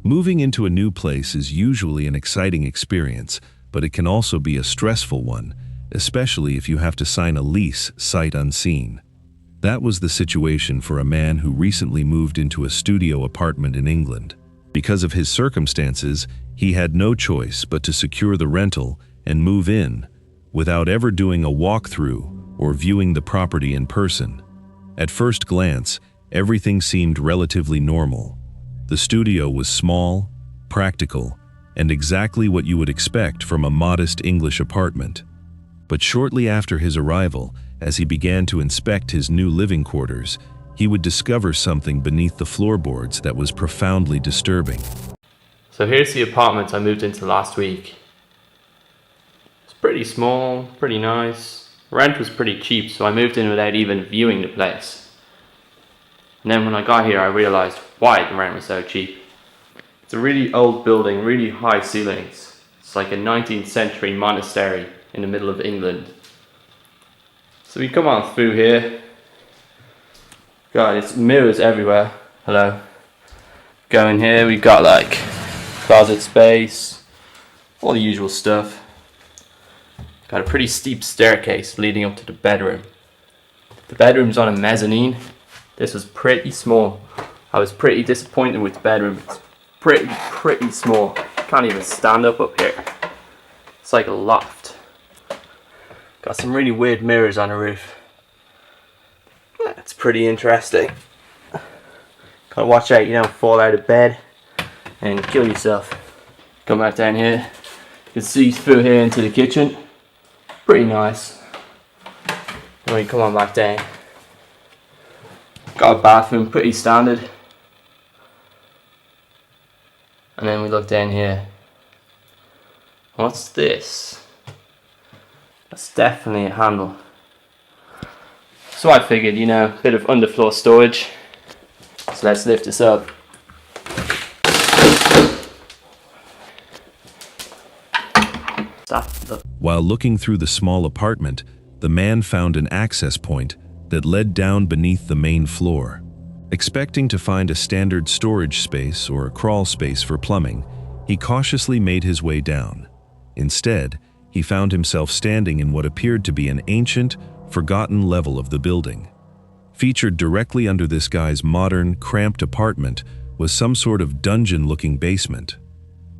Moving into a new place is usually an exciting experience, but it can also be a stressful one, especially if you have to sign a lease sight unseen. That was the situation for a man who recently moved into a studio apartment in England. Because of his circumstances, he had no choice but to secure the rental and move in, without ever doing a walkthrough or viewing the property in person. At first glance, everything seemed relatively normal. The studio was small, practical, and exactly what you would expect from a modest English apartment. But shortly after his arrival, as he began to inspect his new living quarters, he would discover something beneath the floorboards that was profoundly disturbing. So here's the apartment I moved into last week. It's pretty small, pretty nice. Rent was pretty cheap, so I moved in without even viewing the place. And then when I got here, I realized why the rent was so cheap. It's a really old building, really high ceilings. It's like a 19th century monastery in the middle of England. So we come on through here. God, it's mirrors everywhere. Hello. Go in here, we've got like closet space, all the usual stuff. Got a pretty steep staircase leading up to the bedroom. The bedroom's on a mezzanine. This was pretty small. I was pretty disappointed with the bedroom. It's pretty small. Can't even stand up here. It's like a loft. Got some really weird mirrors on the roof. That's pretty interesting. Gotta watch out you don't fall out of bed and kill yourself. Come back down here. You can see through here into the kitchen. Pretty nice. And we come on back down. Got a bathroom, pretty standard. And then we look down here. What's this? That's definitely a handle. So I figured, a bit of underfloor storage. So let's lift this up. While looking through the small apartment, the man found an access point that led down beneath the main floor. Expecting to find a standard storage space or a crawl space for plumbing, he cautiously made his way down. Instead, he found himself standing in what appeared to be an ancient, forgotten level of the building. Featured directly under this guy's modern, cramped apartment was some sort of dungeon-looking basement.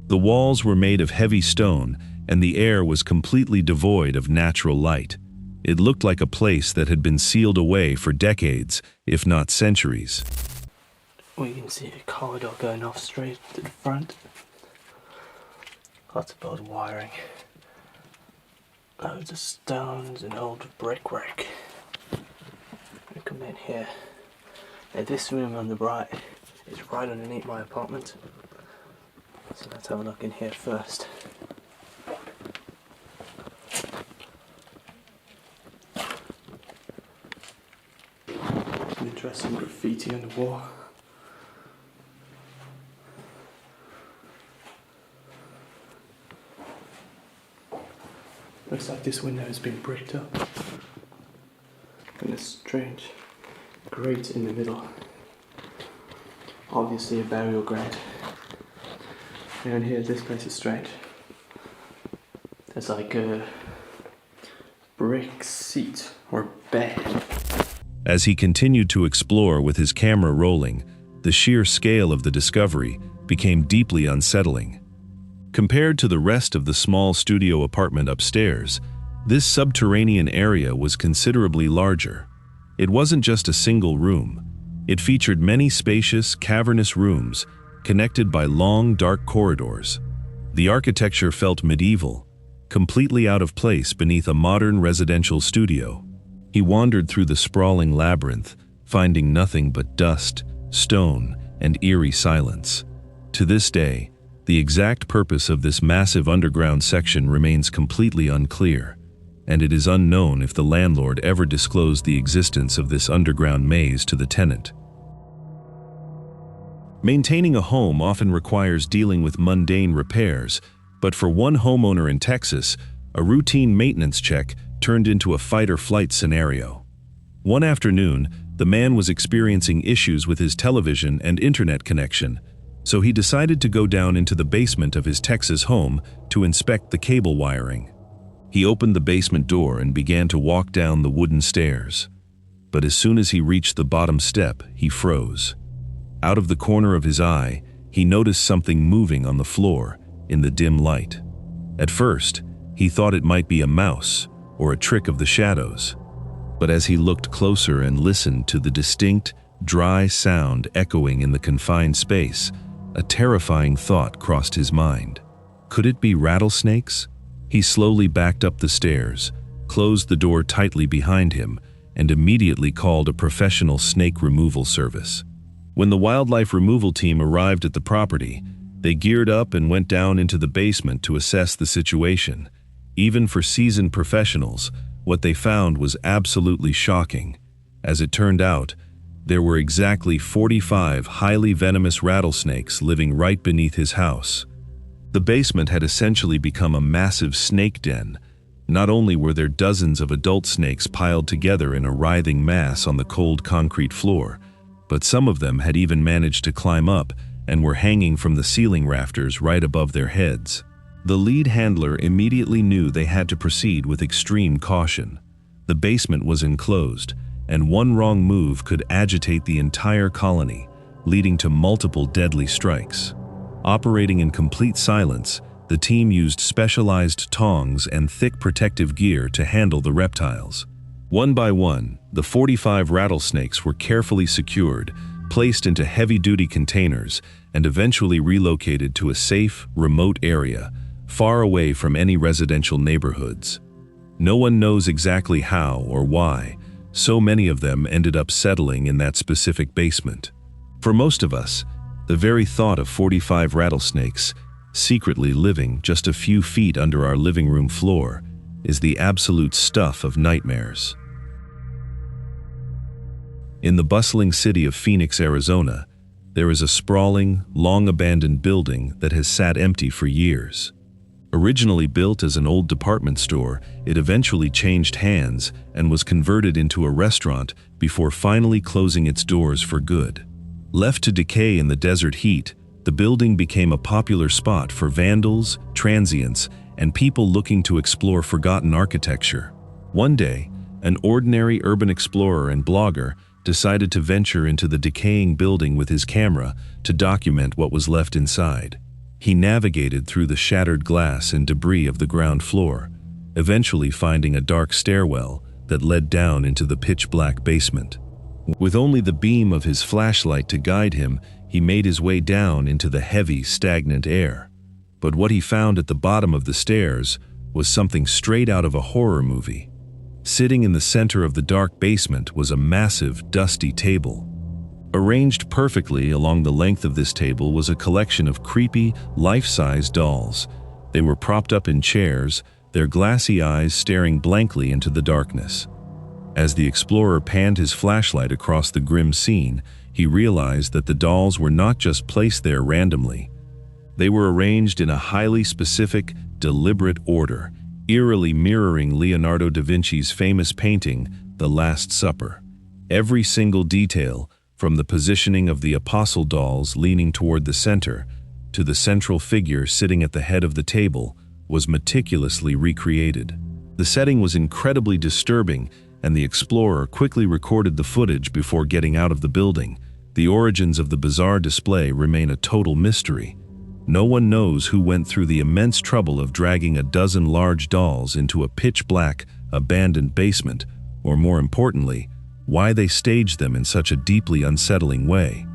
The walls were made of heavy stone, and the air was completely devoid of natural light. It looked like a place that had been sealed away for decades, if not centuries. We can see a corridor going off straight to the front. Lots of old wiring. Loads of stones and old brickwork. We come in here. Now this room on the right is right underneath my apartment. So let's have a look in here first. Some interesting graffiti on the wall. Looks like this window has been bricked up. And a strange grate in the middle. Obviously a burial ground. Down here, this place is strange. There's like a brick seat or bed. As he continued to explore with his camera rolling, the sheer scale of the discovery became deeply unsettling. Compared to the rest of the small studio apartment upstairs, this subterranean area was considerably larger. It wasn't just a single room. It featured many spacious, cavernous rooms connected by long, dark corridors. The architecture felt medieval, completely out of place beneath a modern residential studio. He wandered through the sprawling labyrinth, finding nothing but dust, stone, and eerie silence. To this day, the exact purpose of this massive underground section remains completely unclear, and it is unknown if the landlord ever disclosed the existence of this underground maze to the tenant. Maintaining a home often requires dealing with mundane repairs, but for one homeowner in Texas, a routine maintenance check turned into a fight-or-flight scenario. One afternoon, the man was experiencing issues with his television and internet connection. So he decided to go down into the basement of his Texas home to inspect the cable wiring. He opened the basement door and began to walk down the wooden stairs. But as soon as he reached the bottom step, he froze. Out of the corner of his eye, he noticed something moving on the floor in the dim light. At first, he thought it might be a mouse or a trick of the shadows. But as he looked closer and listened to the distinct, dry sound echoing in the confined space, a terrifying thought crossed his mind. Could it be rattlesnakes? He slowly backed up the stairs, closed the door tightly behind him, and immediately called a professional snake removal service. When the wildlife removal team arrived at the property, they geared up and went down into the basement to assess the situation. Even for seasoned professionals, what they found was absolutely shocking. As it turned out, there were exactly 45 highly venomous rattlesnakes living right beneath his house. The basement had essentially become a massive snake den. Not only were there dozens of adult snakes piled together in a writhing mass on the cold concrete floor, but some of them had even managed to climb up and were hanging from the ceiling rafters right above their heads. The lead handler immediately knew they had to proceed with extreme caution. The basement was enclosed, and one wrong move could agitate the entire colony, leading to multiple deadly strikes. Operating in complete silence, the team used specialized tongs and thick protective gear to handle the reptiles. One by one, the 45 rattlesnakes were carefully secured, placed into heavy-duty containers, and eventually relocated to a safe, remote area, far away from any residential neighborhoods. No one knows exactly how or why so many of them ended up settling in that specific basement. For most of us, the very thought of 45 rattlesnakes secretly living just a few feet under our living room floor is the absolute stuff of nightmares. In the bustling city of Phoenix, Arizona, there is a sprawling, long-abandoned building that has sat empty for years. Originally built as an old department store, it eventually changed hands and was converted into a restaurant before finally closing its doors for good. Left to decay in the desert heat, the building became a popular spot for vandals, transients, and people looking to explore forgotten architecture. One day, an ordinary urban explorer and blogger decided to venture into the decaying building with his camera to document what was left inside. He navigated through the shattered glass and debris of the ground floor, eventually finding a dark stairwell that led down into the pitch-black basement. With only the beam of his flashlight to guide him, he made his way down into the heavy, stagnant air. But what he found at the bottom of the stairs was something straight out of a horror movie. Sitting in the center of the dark basement was a massive, dusty table. Arranged perfectly along the length of this table was a collection of creepy, life-size dolls. They were propped up in chairs, their glassy eyes staring blankly into the darkness. As the explorer panned his flashlight across the grim scene, he realized that the dolls were not just placed there randomly. They were arranged in a highly specific, deliberate order, eerily mirroring Leonardo da Vinci's famous painting, The Last Supper. Every single detail, from the positioning of the apostle dolls leaning toward the center to the central figure sitting at the head of the table, was meticulously recreated. The setting was incredibly disturbing, and the explorer quickly recorded the footage before getting out of the building. The origins of the bizarre display remain a total mystery. No one knows who went through the immense trouble of dragging a dozen large dolls into a pitch-black, abandoned basement, or more importantly, why they staged them in such a deeply unsettling way.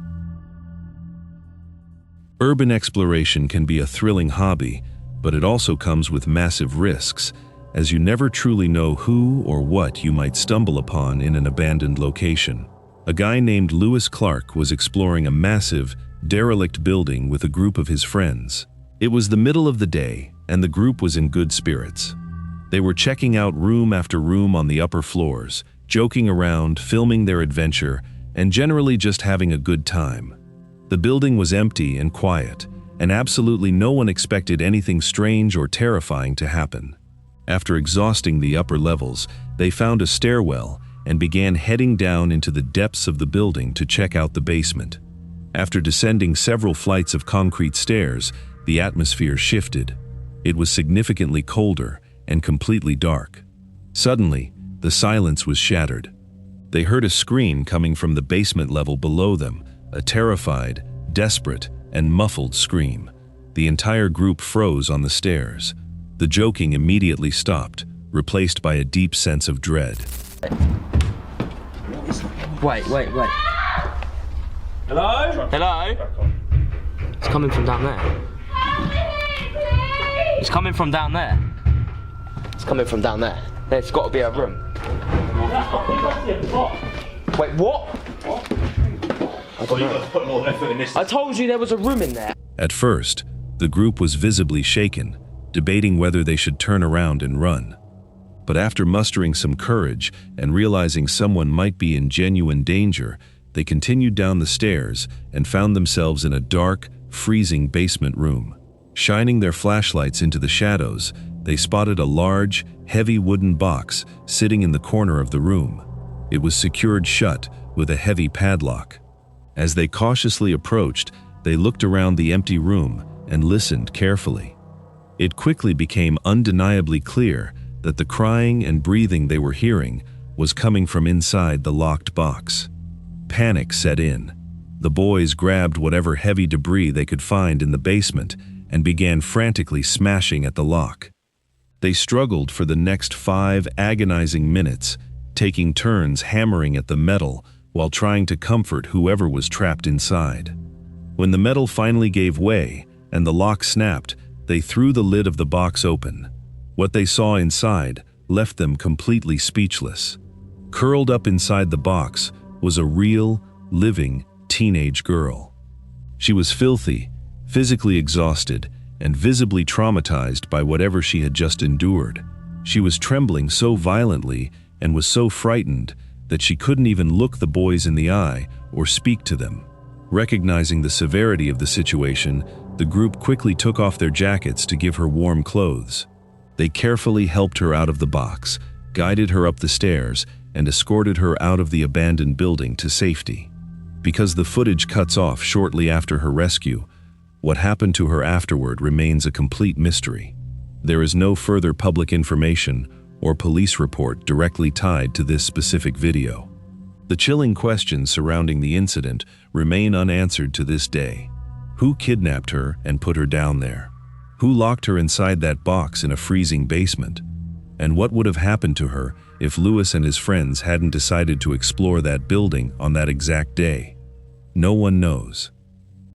Urban exploration can be a thrilling hobby, but it also comes with massive risks, as you never truly know who or what you might stumble upon in an abandoned location. A guy named Lewis Clark was exploring a massive, derelict building with a group of his friends. It was the middle of the day, and the group was in good spirits. They were checking out room after room on the upper floors, joking around, filming their adventure, and generally just having a good time. The building was empty and quiet, and absolutely no one expected anything strange or terrifying to happen. After exhausting the upper levels, they found a stairwell and began heading down into the depths of the building to check out the basement. After descending several flights of concrete stairs, the atmosphere shifted. It was significantly colder and completely dark. Suddenly, the silence was shattered. They heard a scream coming from the basement level below them, a terrified, desperate, and muffled scream. The entire group froze on the stairs. The joking immediately stopped, replaced by a deep sense of dread. Wait. Hello? Hello? It's coming from down there. It's coming from down there. It's coming from down there. There's got to be a room. Wait, what? I don't know. I told you there was a room in there. At first, the group was visibly shaken, debating whether they should turn around and run. But after mustering some courage and realizing someone might be in genuine danger, they continued down the stairs and found themselves in a dark, freezing basement room. Shining their flashlights into the shadows, they spotted a large, heavy wooden box sitting in the corner of the room. It was secured shut with a heavy padlock. As they cautiously approached, they looked around the empty room and listened carefully. It quickly became undeniably clear that the crying and breathing they were hearing was coming from inside the locked box. Panic set in. The boys grabbed whatever heavy debris they could find in the basement and began frantically smashing at the lock. They struggled for the next 5 agonizing minutes, taking turns hammering at the metal while trying to comfort whoever was trapped inside. When the metal finally gave way and the lock snapped, they threw the lid of the box open. What they saw inside left them completely speechless. Curled up inside the box was a real, living teenage girl. She was filthy, physically exhausted, and visibly traumatized by whatever she had just endured. She was trembling so violently and was so frightened that she couldn't even look the boys in the eye or speak to them. Recognizing the severity of the situation, the group quickly took off their jackets to give her warm clothes. They carefully helped her out of the box, guided her up the stairs, and escorted her out of the abandoned building to safety. Because the footage cuts off shortly after her rescue, what happened to her afterward remains a complete mystery. There is no further public information or police report directly tied to this specific video. The chilling questions surrounding the incident remain unanswered to this day. Who kidnapped her and put her down there? Who locked her inside that box in a freezing basement? And what would have happened to her if Lewis and his friends hadn't decided to explore that building on that exact day? No one knows.